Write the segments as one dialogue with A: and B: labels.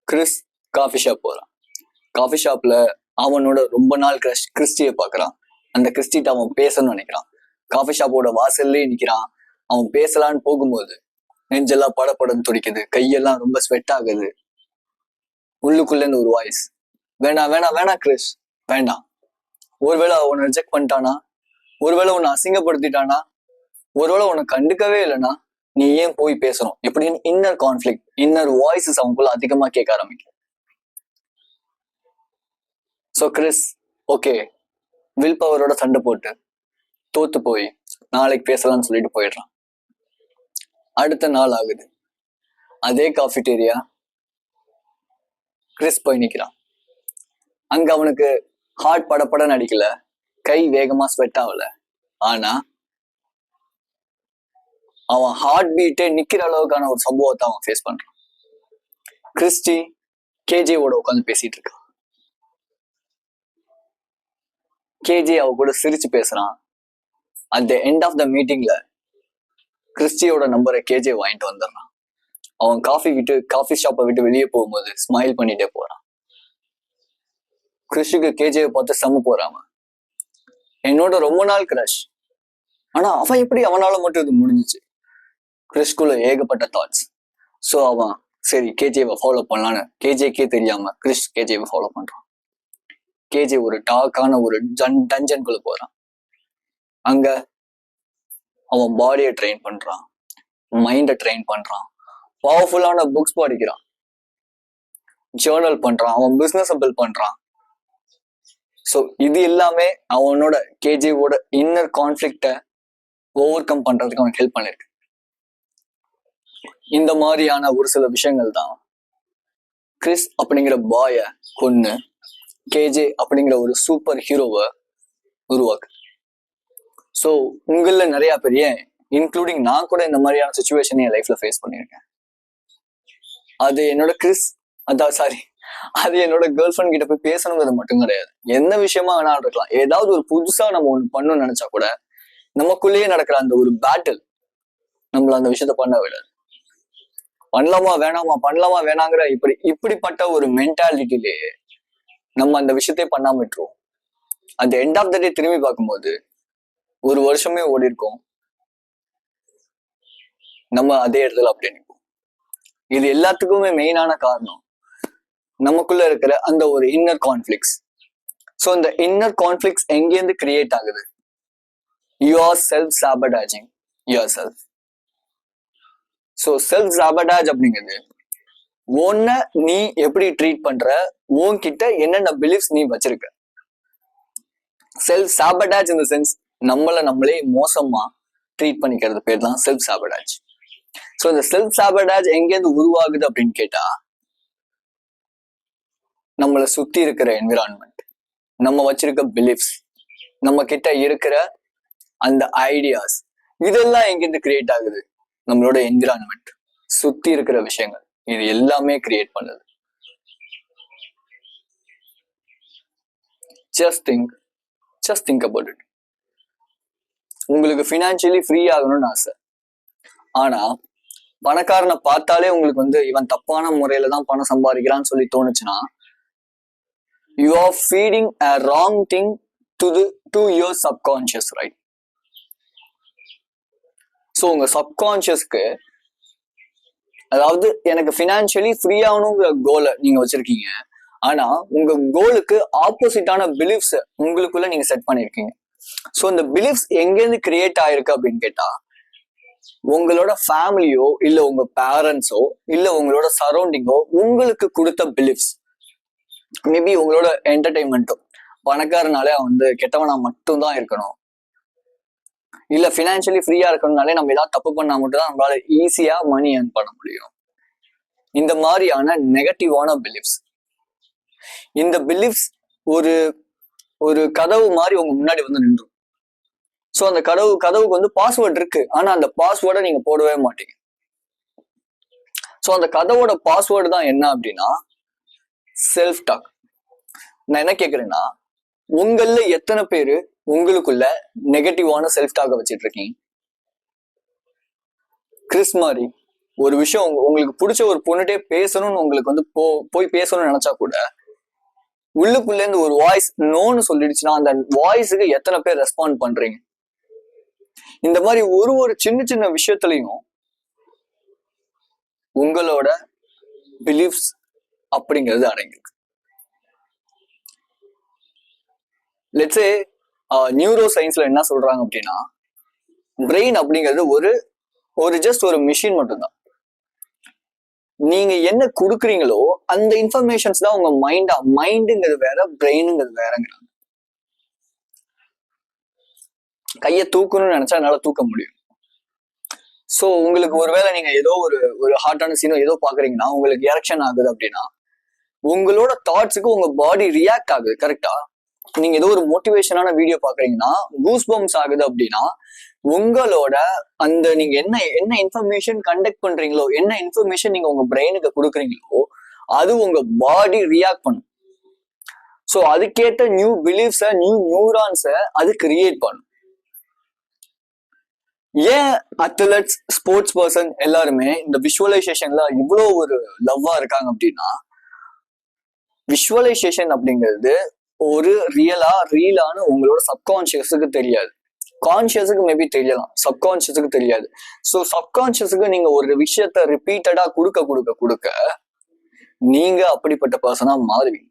A: Chris coffee shop போறான். Coffee ஷாப்ல அவனோட ரொம்ப நாள் கிறிஸ்டியை பாக்குறான். அந்த கிறிஸ்டிட்ட அவன் பேசணும்னு நினைக்கிறான். காஃபி ஷாப்போட வாசல்லே நிக்கிறான். அவன் பேசலான்னு போகும்போது நெஞ்செல்லாம் படப்படம் துடிக்குது, கையெல்லாம் ரொம்ப ஸ்வெட் ஆகுது. உள்ளுக்குள்ள இருந்து ஒரு வாய்ஸ், வேணாம் வேணாம் வேணாம் கிறிஸ், வேண்டாம். ஒருவேளை உன்னை ரிஜெக்ட் பண்ணிட்டானா, ஒருவேளை உன்னை அசிங்கப்படுத்திட்டானா, ஒருவேளை உன்னை கண்டுக்கவே இல்லைன்னா நீ ஏன் போய் பேசணும் எப்படின்னு இன்னர் கான்ஃபிளிக், இன்னர் வாய்ஸஸ் அவங்களுக்குள்ள அதிகமா கேட்க ஆரம்பிக்கும். ஸோ கிறிஸ் ஓகே வில் பவரோட சண்டை போட்டு தோத்து போய் நாளைக்கு பேசலாம்னு சொல்லிட்டு போயிடுறான். அடுத்த நாள் ஆகுது. அதே காஃபிடேரியா கிறிஸ் போய் நிக்கிறான். அங்க அவனுக்கு ஹார்ட் படப்படன்னு அடிக்கல, கை வேகமா ஸ்வெட் ஆகல. ஆனா அவன் ஹார்ட் பீட்டே நிக்கிற அளவுக்கான ஒரு சம்பவத்தை அவன் ஃபேஸ் பண்றான். கிறிஸ்டி கேஜேவோட உட்காந்து பேசிட்டு இருக்கான். கேஜே அவ கூட சிரிச்சு பேசுறான். At the end of the மீட்டிங்ல கிறிஸ்டியோட நம்பரை கேஜே வாங்கிட்டு வந்துடுறான். அவன் காஃபி ஷாப்பை விட்டு வெளியே போகும்போது ஸ்மைல் பண்ணிட்டே போறான். கிறிஸ்டிக்கு கேஜேவை பார்த்து செம்ம போறாம, என்னோட ரொம்ப நாள் கிரஷ், ஆனா அவன் எப்படி அவனால மட்டும் இது முடிஞ்சிச்சு. கிறிஸ்குள்ள ஏகப்பட்ட தாட்ஸ். ஸோ அவன் சரி கேஜேவை ஃபாலோ பண்ணலான்னு கேஜேக்கே தெரியாம கிறிஸ் கேஜேவை ஃபாலோ பண்றான். கேஜே ஒரு டார்க்கான ஒரு டஞ்சன்குள்ள போறான். அங்க அவன் பாடியை ட்ரெயின் பண்றான், மைண்டை ட்ரெயின் பண்றான், பவர்ஃபுல்லான புக்ஸ் படிக்கிறான், ஜேர்னல் பண்றான், அவன் பிசினஸ் பில்ட் பண்றான். ஸோ இது எல்லாமே அவனோட கேஜேவோட இன்னர் கான்ஃபிளிக்ட ஓவர் கம் பண்றதுக்கு அவனுக்கு ஹெல்ப் பண்ணிருக்கு. இந்த மாதிரியான ஒரு சில விஷயங்கள் தான் கிறிஸ் அப்படிங்கிற பாய கொன்னு கேஜே அப்படிங்கிற ஒரு சூப்பர் ஹீரோவை உருவாக்கு. ஸோ உங்கள நிறைய பேர், ஏன் இன்க்ளூடிங் நான் கூட இந்த மாதிரியான சுச்சுவேஷன் என் லைஃப்ல ஃபேஸ் பண்ணியிருக்கேன். அது என்னோட அது என்னோட கேர்ள் ஃப்ரெண்ட் கிட்ட போய் பேசணுங்கிறது மட்டும் கிடையாது. எந்த விஷயமா வேணாலும் இருக்கலாம். ஏதாவது ஒரு புதுசா நம்ம ஒண்ணு பண்ணணும்னு நினைச்சா கூட நமக்குள்ளேயே நடக்கிற அந்த ஒரு பேட்டில் நம்மள அந்த விஷயத்த பண்ண விடாது. பண்ணலாமா வேணாமா பண்ணலாமா வேணாங்கிற இப்படிப்பட்ட ஒரு மென்டாலிட்டிலேயே நம்ம அந்த விஷயத்தையே பண்ணாம விட்டுருவோம். அந்த எண்ட் ஆஃப் த டே திரும்பி பார்க்கும்போது ஒரு வருஷமே ஓடி இருக்கோம், நம்ம அதே இடத்துல அப்படியே நிற்போம். இது எல்லாத்துக்குமே மெயினான காரணம் நமக்குள்ள இருக்கிற அந்த ஒரு இன்னர் கான்ஃபிளிக்ஸ். ஸோ இந்த இன்னர் கான்ஃபிளிக்ஸ் எங்கேருந்து கிரியேட் ஆகுது? You are self sabotaging yourself. So self sabotage அப்படிங்கிறது உன்னை நீ எப்படி ட்ரீட் பண்ற, உன்கிட்ட என்னென்ன பிலீஃப்ஸ் நீ வச்சிருக்க. செல்ஃப் சாபடாஜ் இந்த சென்ஸ் நம்மளே மோசமா ட்ரீட் பண்ணிக்கிறது பேர் தான் செல்ஃப் சாபடாஜ். ஸோ இந்த செல்ஃப் சாபடாஜ் எங்கேருந்து உருவாகுது அப்படின்னு கேட்டா, நம்மளை சுத்தி இருக்கிற என்விரான்மெண்ட், நம்ம வச்சிருக்க பிலீஃப்ஸ், நம்ம கிட்ட இருக்கிற அந்த ஐடியாஸ், இதெல்லாம் எங்கிருந்து கிரியேட் ஆகுது? நம்மளோட என்விரான்மெண்ட், சுத்தி இருக்கிற விஷயங்கள், இது எல்லாமே கிரியேட் பண்ணுது. Just think about it. உங்களுக்கு ஃபினான்சியலி ஃப்ரீ ஆகணும்னு ஆசை, ஆனா பணக்காரனை பார்த்தாலே உங்களுக்கு இவன் தப்பான முறையில தான் பணம் சம்பாதிக்கிறான்னு சொல்லி தோணுச்சுன்னா, you are feeding a wrong thing to your subconscious, right? So உங்க சப்கான்சியஸ்க்கு, அதாவது எனக்கு ஃபினான்சியலி ஃப்ரீ ஆகணுங்கிற கோலை நீங்க வச்சிருக்கீங்க, ஆனா உங்க கோலுக்கு ஆப்போசிட்டான பிலீஃப்ஸ் உங்களுக்குள்ள நீங்க செட் பண்ணிருக்கீங்க. ஸோ இந்த பிலீஃப்ஸ் எங்கேருந்து கிரியேட் ஆயிருக்கு அப்படின்னு கேட்டா, உங்களோட ஃபேமிலியோ இல்ல உங்க பேரண்ட்ஸோ இல்ல உங்களோட சரௌண்டிங்கோ உங்களுக்கு கொடுத்த பிலீஃப்ஸ். மேபி உங்களோட என்டர்டைன்மெண்ட்டோ, பணக்காரனாலே அவன் கெட்டவனா மட்டும் தான் இருக்கணும், இல்ல பினான்சியலி ஃப்ரீயா இருக்கணும்னாலே நம்ம ஏதாவது தப்பு பண்ணா மட்டும் தான் நம்மளால ஈஸியா மணி ஏர்ன் பண்ண முடியும். இந்த மாதிரியான நெகட்டிவான பிலீஃப்ஸ். இந்த பிலீஃப்ஸ் ஒரு கதவு மாதிரி உங்க முன்னாடி நின்றும். ஸோ அந்த கதவுக்கு பாஸ்வேர்டு இருக்கு, ஆனா அந்த பாஸ்வேர்டை நீங்க போடவே மாட்டீங்க. ஸோ அந்த கதவோட பாஸ்வேர்டு தான் என்ன அப்படின்னா செல்ஃப் டாக். நான் என்ன கேக்குறேன்னா, உங்கள எத்தனை பேரு உங்களுக்குள்ள நெகட்டிவான செல்ஃப் டாக வச்சிட்டு இருக்கீங்க? கிறிஸ் மாதிரி ஒரு விஷயம் உங்களுக்கு பிடிச்ச ஒரு பொண்ணுட்டே பேசணும்னு உங்களுக்கு வந்து போய் பேசணும்னு நினைச்சா கூட உள்ளுக்குள்ள இருந்து ஒரு வாய்ஸ் நோன்னு சொல்லிடுச்சுன்னா அந்த வாய்ஸுக்கு எத்தனை பேர் ரெஸ்பாண்ட் பண்றீங்க? இந்த மாதிரி ஒரு சின்ன சின்ன விஷயத்துலயும் உங்களோட பிலீஃப்ஸ் அப்படிங்கிறது அடங்கிருக்கு. லெட்ஸே நியூரோ சயின்ஸ்ல என்ன சொல்றாங்க அப்படின்னா, பிரெயின் அப்படிங்கிறது ஒரு ஜஸ்ட் ஒரு மிஷின் மட்டும்தான். நீங்க என்ன கொடுக்குறீங்களோ அந்த இன்ஃபர்மேஷன்ஸ் தான் உங்க மைண்டுங்கிறது வேற, பிரெயினுங்கிறது வேறங்கிறாங்க. கையை தூக்கணும்னு நினைச்சா என்னால தூக்க முடியும். சோ உங்களுக்கு ஒருவேளை நீங்க ஏதோ ஒரு ஹார்ட்டான சீனோ ஏதோ பாக்குறீங்கன்னா உங்களுக்கு எரெக்ஷன் ஆகுது அப்படின்னா உங்களோட தாட்ஸுக்கு உங்க பாடி ரியாக்ட் ஆகுது. கரெக்டா? நீங்க ஏதோ ஒரு மோட்டிவேஷனான வீடியோ பாக்குறீங்கன்னா கூஸ் பம்ப்ஸ் ஆகுது அப்படின்னா உங்களோட அந்த நீங்க என்ன இன்ஃபர்மேஷன் கண்டக்ட் பண்றீங்களோ, என்ன இன்ஃபர்மேஷன் நீங்க உங்க பிரெயினுக்கு கொடுக்குறீங்களோ அது உங்க பாடி ரியாக்ட் பண்ணும். சோ அதுக்கேற்ற நியூ பிலீஃப்ஸ, நியூ நியூரான்ஸை அது கிரியேட் பண்ணும். ஏன் அத்லெட்ஸ், ஸ்போர்ட்ஸ் பர்சன் எல்லாருமே இந்த விஷுவலைசேஷன்ல இவ்வளோ ஒரு லவ்வா இருக்காங்க அப்படின்னா, விஷுவலைசேஷன் அப்படிங்கிறது ஒரு ரீலான உங்களோட சப்கான்சியஸுக்கு தெரியாது. கான்சியஸுக்கு மேபி தெரியலாம், சப்கான்சியஸுக்கு தெரியாது. ஸோ சப்கான்சியஸுக்கு நீங்க ஒரு விஷயத்த ரிப்பீட்டடா கொடுக்க நீங்க அப்படிப்பட்ட பர்சனா மாறுவீங்க.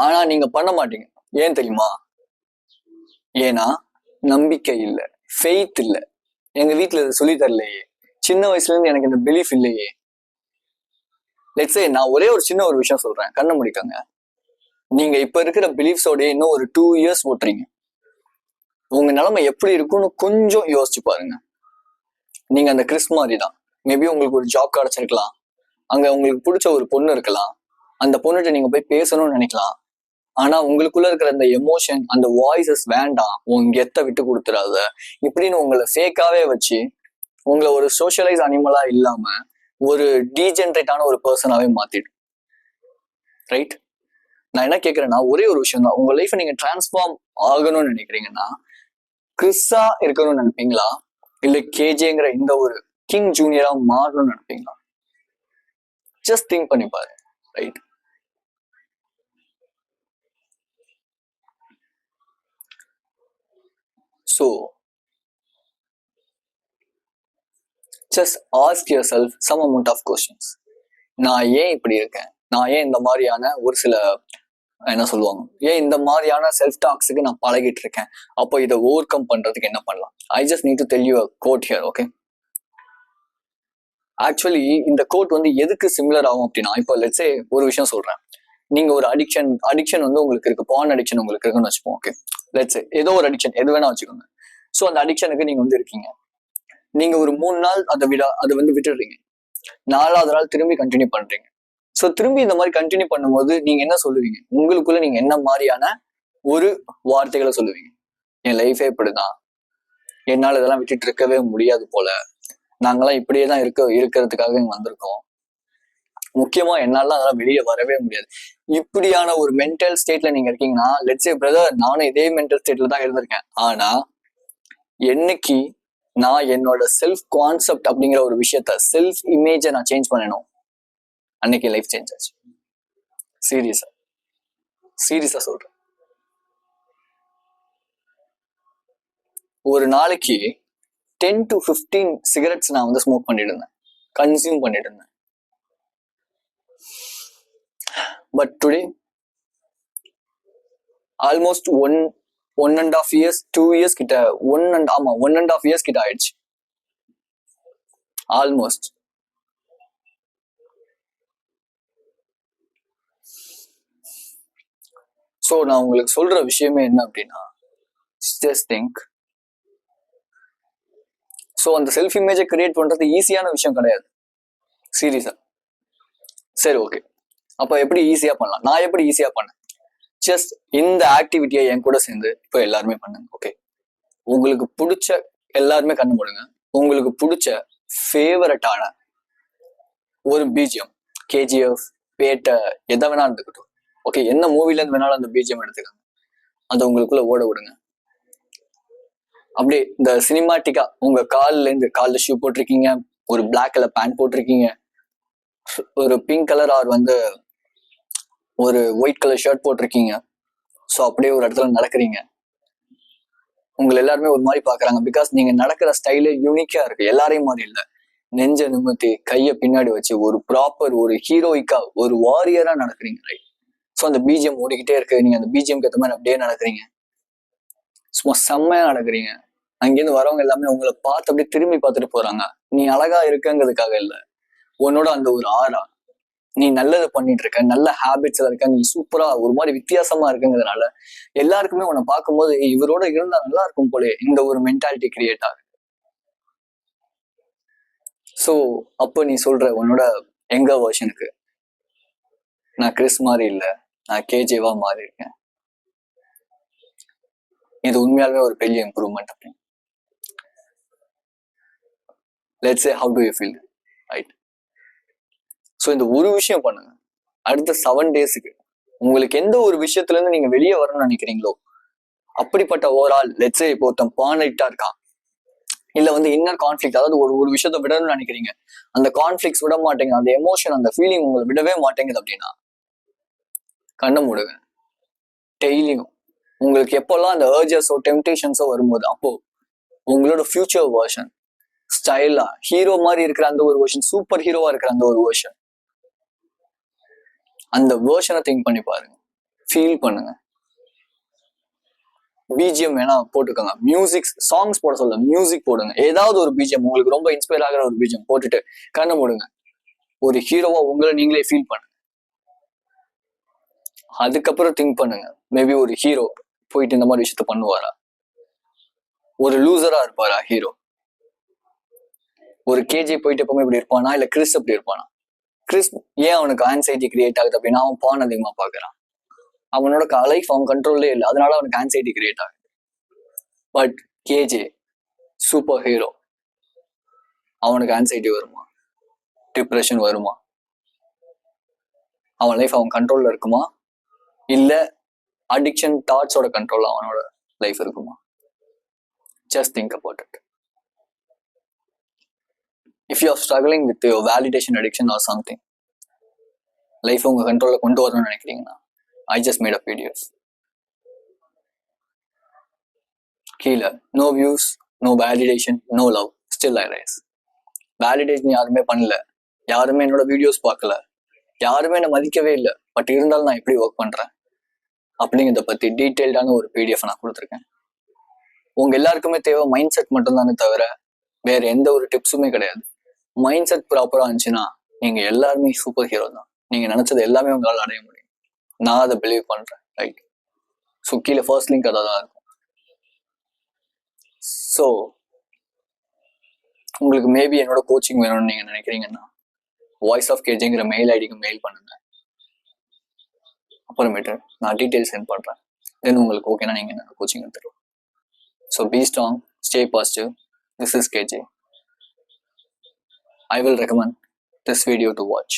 A: ஆனா நீங்க பண்ண மாட்டீங்க. ஏன் தெரியுமா? ஏன்னா நம்பிக்கை இல்லை, ஃபெய்த் இல்லை. எங்க வீட்டுல இதை சொல்லி தரலையே, சின்ன வயசுல இருந்து எனக்கு இந்த பிலீஃப் இல்லையே. லெட்ஸே நான் ஒரு சின்ன ஒரு விஷயம் சொல்றேன், கண்ண முடிக்கங்க. நீங்க இப்ப இருக்கிற பிலீஃப்ஸோட இன்னும் ஒரு 2 years ஓட்டுறீங்க, உங்க நிலைமை எப்படி இருக்கும்னு கொஞ்சம் யோசிச்சு பாருங்க. நீங்க அந்த கிறிஸ் மாதிரி தான். மேபி உங்களுக்கு ஒரு ஜாப் கிடைச்சிருக்கலாம், அங்க உங்களுக்கு பிடிச்ச ஒரு பொண்ணு இருக்கலாம், அந்த பொண்ணுகிட்ட நீங்க போய் பேசணும்னு நினைக்கலாம். ஆனா உங்களுக்குள்ள இருக்கிற அந்த எமோஷன், அந்த வாய்ஸஸ் வேண்டாம், உங்க கெத்த விட்டு கொடுத்துடாத இப்படின்னு உங்களை ஃபேக்காவே வச்சு உங்களை ஒரு சோஷியலைஸ் அனிமலா இல்லாம ஒரு டீஜென்ரேட்டான ஒரு பர்சனாவே மாத்திடும். ரைட்? நான் என்ன கேட்கிறேன்னா ஒரே ஒரு விஷயம் தான். உங்க லைஃப்பை நீங்க டிரான்ஸ்ஃபார்ம் ஆகணும்னு நினைக்கிறீங்கன்னா கிறிஸா இருக்கணும்னு நினைப்பீங்களா, இல்ல கேஜேங்கிற இந்த ஒரு கிங் ஜூனியரா மாறணும்னு நினைப்பீங்களா? ஜஸ்ட் திங்க் பண்ணி பாரு. Right? So, just ask yourself some amount of questions. நான் ஏன் இப்படி இருக்கேன்? நான் ஏன் இந்த மாதிரியான ஒரு சில என்ன சொல்லுவாங்க, ஏன் இந்த மாதிரியான செல்ஃப் டாக்ஸுக்கு நான் பழகிட்டு இருக்கேன்? அப்போ இதை ஓவர் கம் பண்றதுக்கு என்ன பண்ணலாம்? I just need to tell you a quote here. Okay, actually இந்த கோட் வந்து எதுக்கு சிமிலர் ஆகும் அப்படின்னா, இப்போ லெட்ஸே ஒரு விஷயம் சொல்றேன். நீங்க ஒரு அடிக்ஷன் வந்து உங்களுக்கு இருக்கு, பான் அடிக்ஷன் உங்களுக்கு இருக்குன்னு வச்சுப்போம். ஓகே, லெட்ஸே ஏதோ ஒரு அடிக்ஷன் எது வேணா வச்சுக்கோங்க. ஸோ அந்த அடிக்ஷனுக்கு நீங்க வந்து இருக்கீங்க. நீங்க ஒரு 3 நாள் அதை வந்து விட்டுடுறீங்க, 4வது நாள் திரும்பி கண்டினியூ பண்றீங்க. ஸோ திரும்பி இந்த மாதிரி கண்டினியூ பண்ணும்போது நீங்க என்ன சொல்லுவீங்க? உங்களுக்குள்ள நீங்க என்ன மாதிரியான ஒரு வார்த்தைகளை சொல்லுவீங்க? என் லைஃபே இப்படிதான், என்னால் இதெல்லாம் விட்டுட்டு இருக்கவே முடியாது போல, நாங்கெல்லாம் இப்படியே தான் இருக்கிறதுக்காக இங்க வந்திருக்கோம், முக்கியமா என்னால அதெல்லாம் வெளியே வரவே முடியாது. இப்படியான ஒரு மென்டல் ஸ்டேட்ல நீங்க இருக்கீங்கன்னா, லெட்ஸ் சே பிரதர், நானும் இதே மென்டல் ஸ்டேட்ல தான் இருந்திருக்கேன். ஆனா என்னைக்கு நான் என்னோட செல்ஃப் கான்செப்ட் அப்படிங்கிற ஒரு விஷயத்த, செல்ஃப் இமேஜை நான் சேஞ்ச் பண்ணணும், அன்னைக்கு லைஃப் சேஞ்ச் ஆச்சு. சீரியஸா சொல்றேன். ஒரு நாளைக்கு 10 to 15 சிகரெட்ஸ் நான் வந்து ஸ்மோக் பண்ணிட்டு இருந்தேன், கன்சியூம் பண்ணிட்டு இருந்தேன். But today almost 1.5 years 2 years கிட்ட 1.5 years கிட்ட ஆயிடுச்சு ஆல்மோஸ்ட். ஸோ நான் உங்களுக்கு சொல்ற விஷயமே என்ன அப்படின்னா, ஜஸ்ட் திங்க். ஸோ அந்த செல்ஃப் இமேஜை கிரியேட் பண்றது ஈஸியான விஷயம் கிடையாது, சீரியஸா. சரி, ஓகே, அப்ப எப்படி ஈஸியா பண்ணலாம்? நான் எப்படி ஈஸியா பண்ணேன்? ஜஸ்ட் இந்த ஆக்டிவிட்டியை என் கூட சேர்ந்து இப்போ எல்லாருமே பண்ணுங்க. ஓகே, உங்களுக்கு பிடிச்ச எல்லாருமே கண்ணு மூடுங்க. உங்களுக்கு பிடிச்ச ஃபேவரட்டான ஒரு பிஜிஎம், கேஜிஎஃப், பேட்டை, எதை வேணா இருந்துக்கட்டும். ஓகே, என்ன மூவில இருந்து வேணாலும் அந்த பிஜிஎம் எடுத்துக்கோங்க, அதை உங்களுக்குள்ள ஓட விடுங்க. அப்படியே இந்த சினிமாட்டிக்கா உங்க கால்ல ஷூ போட்டிருக்கீங்க, ஒரு பிளாக் கலர் பேண்ட் போட்டிருக்கீங்க, ஒரு பிங்க் கலர் ஆர் வந்து ஒரு ஒயிட் கலர் ஷர்ட் போட்டிருக்கீங்க. ஸோ அப்படியே ஒரு இடத்துல நடக்கிறீங்க. உங்களை எல்லாருமே ஒரு மாதிரி பாக்குறாங்க. பிகாஸ் நீங்க நடக்கிற ஸ்டைலே யூனிக்கா இருக்கு. எல்லாரையும் மாதிரி இல்லை. நெஞ்ச நிமித்தி கைய பின்னாடி வச்சு ஒரு ப்ராப்பர் ஒரு ஹீரோயிக்கா ஒரு வாரியரா நடக்கிறீங்க. ரைட். ஸோ அந்த பிஜிஎம் ஓடிக்கிட்டே இருக்கு. நீங்க அந்த பிஜிஎம்க்கு ஏற்ற மாதிரி அப்படியே நடக்கிறீங்க. சும்மா செம்மையா நடக்கிறீங்க. அங்கேருந்து வரவங்க எல்லாமே உங்களை பார்த்து அப்படியே திரும்பி பார்த்துட்டு போறாங்க. நீ அழகா இருக்கங்கிறதுக்காக இல்ல, உன்னோட அந்த ஒரு ஆரா, நீ நல்லது பண்ணிட்டு இருக்க, நல்ல ஹேபிட்ஸ்ல இருக்க, நீ சூப்பரா ஒரு மாதிரி வித்தியாசமா இருக்குங்கிறதுனால எல்லாருக்குமே உன்னை பார்க்கும்போது இவரோட இருந்தா நல்லா இருக்கும் போலே இந்த ஒரு மென்டாலிட்டி கிரியேட் ஆகுது. ஸோ அப்போ நீ சொல்ற உன்னோட எங்க வெர்ஷனுக்கு, நான் கிறிஸ் மாதிரி இல்லை, நான் கேஜேவா மாறி இருக்கேன், இது உண்மையாலுமே ஒரு பெரிய இம்ப்ரூவ்மெண்ட் அப்படின்னு. Let's say how do you feel, right? So இந்த ஒரு விஷயம் பண்ணுங்க. அடுத்த 7 டேஸுக்கு உங்களுக்கு எந்த ஒரு விஷயத்துல இருந்து நீங்க வெளியே வரணும்னு நினைக்கிறீங்களோ அப்படிப்பட்ட ஓவரால் லெட்ஸ் சே இப்போ ஒருத்தன் பானைட்டா இருக்கான், இல்ல வந்து இன்னர் கான்ஃபிளிக், அதாவது ஒரு விஷயத்த விடணும்னு நினைக்கிறீங்க, அந்த கான்ஃபிளிக்ஸ் விட மாட்டேங்க, அந்த எமோஷன் அந்த ஃபீலிங் உங்களை விடவே மாட்டேங்குது அப்படின்னா கண்ணை மூடுங்க. டெய்லியும் உங்களுக்கு எப்பெல்லாம் அந்த ஏர்ஜஸோ டெம்டேஷன்ஸோ வரும்போது அப்போ உங்களோட ஃபியூச்சர் வெர்ஷன் ஸ்டைலா ஹீரோ மாதிரி இருக்கிற அந்த ஒரு வெர்ஷன், சூப்பர் ஹீரோவா இருக்கிற அந்த ஒரு வெர்ஷன், அந்த வெர்ஷனை திங்க் பண்ணி பாருங்க, ஃபீல் பண்ணுங்க. பிஜிஎம் வேணா போட்டுக்கோங்க, மியூசிக் சாங்ஸ் போட சொல்ல மியூசிக் போடுங்க, ஏதாவது ஒரு பிஜிஎம் உங்களுக்கு ரொம்ப இன்ஸ்பயர் ஆகிற ஒரு பிஜிஎம் போட்டுட்டு கண்ணை மூடுங்க. ஒரு ஹீரோவா உங்களை நீங்களே ஃபீல் பண்ணுங்க. அதுக்கப்புறம் திங்க் பண்ணுங்க, மேபி ஒரு ஹீரோ போயிட்டு இந்த மாதிரி விஷயத்த பண்ணுவாரா, ஒரு லூசரா இருப்பாரா ஹீரோ, ஒரு கேஜி போயிட்டு எப்பவுமே இப்படி இருப்பானா, இல்ல கிறிஸ் அப்படி இருப்பானா? கிறிஸ் ஏன் அவனுக்கு ஆன்சைட்டி கிரியேட் ஆகுது அப்படின்னா அவன் பான் அதிகமா பாக்குறான், அவனோட லைஃப் அவன் கண்ட்ரோல்லே இல்லை, அதனால அவனுக்கு ஆன்சைட்டி கிரியேட் ஆகுது. பட் கேஜே சூப்பர் ஹீரோ, அவனுக்கு ஆன்சைட்டி வருமா, டிப்ரெஷன் வருமா, அவன் லைஃப் அவன் கண்ட்ரோல்ல இருக்குமா, இல்ல அடிக்ஷன் தாட்ஸோட கண்ட்ரோல் அவனோட லைஃப் இருக்குமா? Just think about it. If you are struggling with your validation addiction or something, life உங்க கண்ட்ரோல்ல கொண்டு வரணும்னு நினைக்கிறீங்கன்னா I just made a PDF. கீழே no views, no validation, no love, still I rise. Validation யாருமே பண்ணல, யாருமே என்னோட வீடியோஸ் பார்க்கல, யாருமே என்னை மதிக்கவே இல்லை, பட் இருந்தாலும் நான் எப்படி ஒர்க் பண்றேன் அப்படிங்கிறத பத்தி டீட்டெயில்டான ஒரு பிடிஎஃப் நான் கொடுத்துருக்கேன். உங்க எல்லாருக்குமே தேவை மைண்ட் செட் மட்டும்தானே தவிர வேற எந்த ஒரு டிப்ஸுமே கிடையாது. மைண்ட் செட் ப்ராப்பரா இருந்துச்சுன்னா நீங்க எல்லாருமே சூப்பர் ஹீரோ தான். நீங்க நினைச்சது எல்லாமே உங்களால் அடைய முடியும். நான் அதை பிலீவ் பண்றேன், ரைட்? ஸோ கீழே ஃபர்ஸ்ட் லிங்க் அதான் இருக்கும். ஸோ உங்களுக்கு மேபி என்னோட கோச்சிங் வேணும்னு நீங்க நினைக்கிறீங்கன்னா வாய்ஸ் ஆஃப் கேஜிங்கிற மெயில் ஐடிக்கு மெயில் பண்ணுங்க. அப்புறமேட்டு நான் டீட்டெயில்ஸ் சென்ட் பண்றேன். தென் உங்களுக்கு ஓகேனா நீங்க என்னோட கோச்சிங் எடுத்துருவோம். So be strong, stay positive. This is KJ. I will recommend this video to watch.